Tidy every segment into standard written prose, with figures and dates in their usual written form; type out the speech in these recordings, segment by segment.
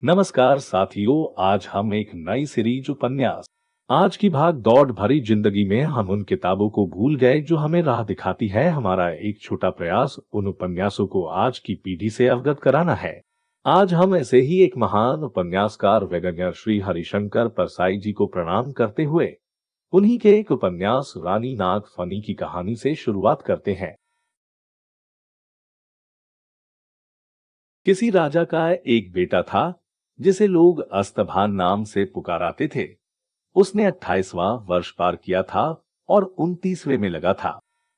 नमस्कार साथियों, आज हम एक नई सीरीज उपन्यास। आज की भाग दौड़ भरी जिंदगी में हम उन किताबों को भूल गए जो हमें राह दिखाती है। हमारा एक छोटा प्रयास उन उपन्यासों को आज की पीढ़ी से अवगत कराना है। आज हम ऐसे ही एक महान उपन्यासकार वैगन्यर श्री हरिशंकर परसाई जी को प्रणाम करते हुए उन्हीं के एक उपन्यास रानी नाग फनी की कहानी से शुरुआत करते हैं। किसी राजा का एक बेटा था जिसे लोग अस्तभान नाम से पुकाराते थे। उसने 28वां वर्ष पार किया था और 29वें में लगा था।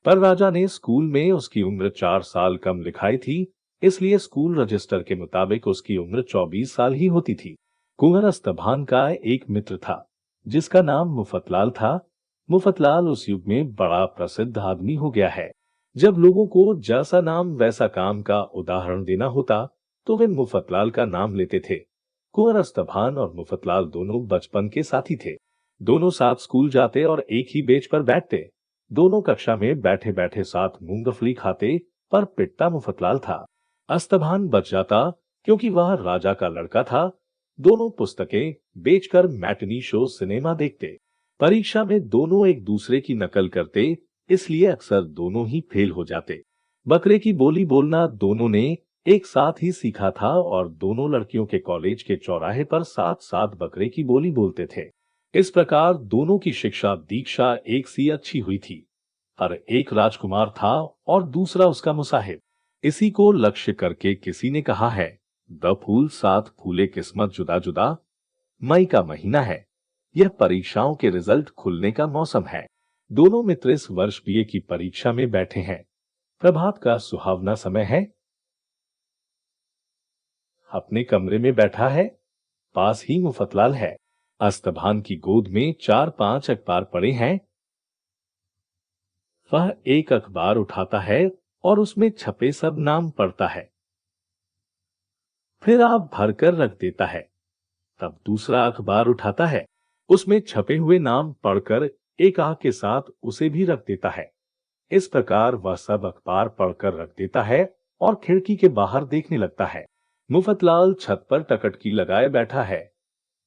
पर राजा ने स्कूल में उसकी उम्र 4 साल कम लिखाई थी, इसलिए स्कूल रजिस्टर के मुताबिक उसकी उम्र 24 साल ही होती थी। कुंवर अस्तभान का एक मित्र था जिसका नाम मुफतलाल था। मुफतलाल उस युग में बड़ा प्रसिद्ध आदमी हो गया है। जब लोगों को जैसा नाम वैसा काम का उदाहरण देना होता तो वे मुफतलाल का नाम लेते थे। कुंवर अस्तभान और मुफतलाल दोनों बचपन के साथी थे। दोनों साथ स्कूल जाते और एक ही बेंच पर बैठते। दोनों कक्षा में बैठे बैठे साथ मूंगफली खाते, पर पिटता मुफतलाल था। अस्तभान बच जाता क्योंकि वह राजा का लड़का था। दोनों पुस्तकें बेचकर मैटिनी शो सिनेमा देखते। परीक्षा में दोनों एक दूसरे की नकल करते, इसलिए अक्सर दोनों ही फेल हो जाते। बकरे की बोली बोलना दोनों ने एक साथ ही सीखा था और दोनों लड़कियों के कॉलेज के चौराहे पर साथ साथ बकरे की बोली बोलते थे। इस प्रकार दोनों की शिक्षा दीक्षा एक सी अच्छी हुई थी। पर एक राजकुमार था और दूसरा उसका मुसाहिब। इसी को लक्ष्य करके किसी ने कहा है, द फूल साथ फूले किस्मत जुदा जुदा। मई का महीना है, यह परीक्षाओं के रिजल्ट खुलने का मौसम है। दोनों मित्र इस वर्ष बीए की परीक्षा में बैठे हैं। प्रभात का सुहावना समय है। अपने कमरे में बैठा है। पास ही मुफतलाल है। अस्तभान की गोद में 4-5 अखबार पड़े हैं। वह एक अखबार उठाता है और उसमें छपे सब नाम पढ़ता है। फिर आप भरकर रख देता है। तब दूसरा अखबार उठाता है, उसमें छपे हुए नाम पढ़कर एक आह के साथ उसे भी रख देता है। इस प्रकार वह सब अखबार पढ़कर रख देता है और खिड़की के बाहर देखने लगता है। मुफतलाल छत पर टकटकी लगाए बैठा है।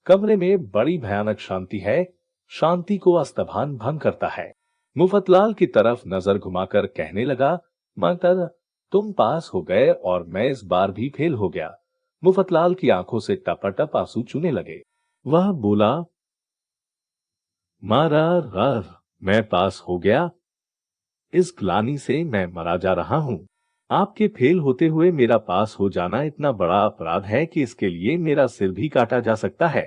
कमरे में बड़ी भयानक शांति है। शांति को अस्तभान भंग करता है। मुफतलाल की तरफ नजर घुमाकर कहने लगा, मगर तुम पास हो गए और मैं इस बार भी फेल हो गया। मुफतलाल की आंखों से टपाटप आंसू चूने लगे। वह बोला, मारा रर, मैं पास हो गया। इस ग्लानि से मैं मरा जा रहा हूं। आपके फेल होते हुए मेरा पास हो जाना इतना बड़ा अपराध है कि इसके लिए मेरा सिर भी काटा जा सकता है।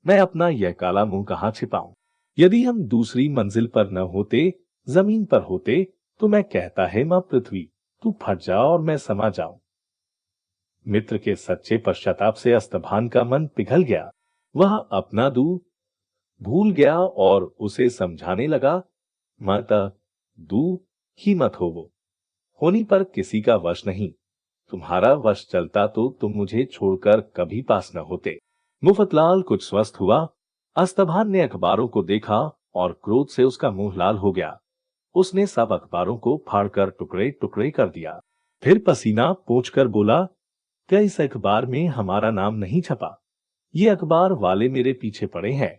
मैं अपना यह काला मुंह कहां छिपाऊं? यदि हम दूसरी मंजिल पर न होते, जमीन पर होते, तो मैं कहता है मां पृथ्वी, तू फट जा और मैं समा जाऊं। मित्र के सच्चे पश्चाताप से अस्तभान का मन पिघल गया। वह अपना दू भूल गया और उसे समझाने लगा, माता दू ही मत होवो, होनी पर किसी का वश नहीं। तुम्हारा वश चलता तो तुम मुझे छोड़कर कभी पास न होते। मुफतलाल कुछ स्वस्थ हुआ। अस्तभान ने अखबारों को देखा और क्रोध से उसका मुंह लाल हो गया। उसने सब अखबारों को फाड़कर टुकड़े टुकड़े कर दिया। फिर पसीना पोंछकर बोला, क्या इस अखबार में हमारा नाम नहीं छपा? ये अखबार वाले मेरे पीछे पड़े हैं।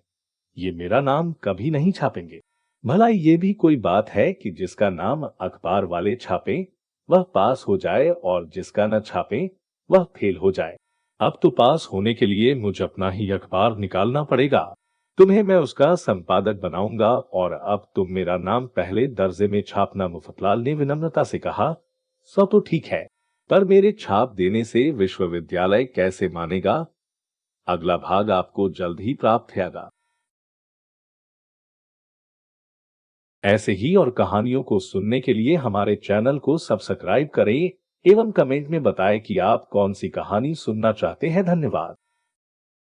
ये मेरा नाम कभी नहीं छापेंगे। भला ये भी कोई बात है कि जिसका नाम अखबार वाले छापे वह पास हो जाए और जिसका न छापे वह फेल हो जाए। अब तो पास होने के लिए मुझे अपना ही अखबार निकालना पड़ेगा। तुम्हें मैं उसका संपादक बनाऊंगा और अब तुम मेरा नाम पहले दर्जे में छापना। मुफतलाल ने विनम्रता से कहा, सो तो ठीक है, पर मेरे छाप देने से विश्वविद्यालय कैसे मानेगा? अगला भाग आपको जल्द ही प्राप्त होगा। ऐसे ही और कहानियों को सुनने के लिए हमारे चैनल को सब्सक्राइब करें एवं कमेंट में बताएं कि आप कौन सी कहानी सुनना चाहते हैं। धन्यवाद।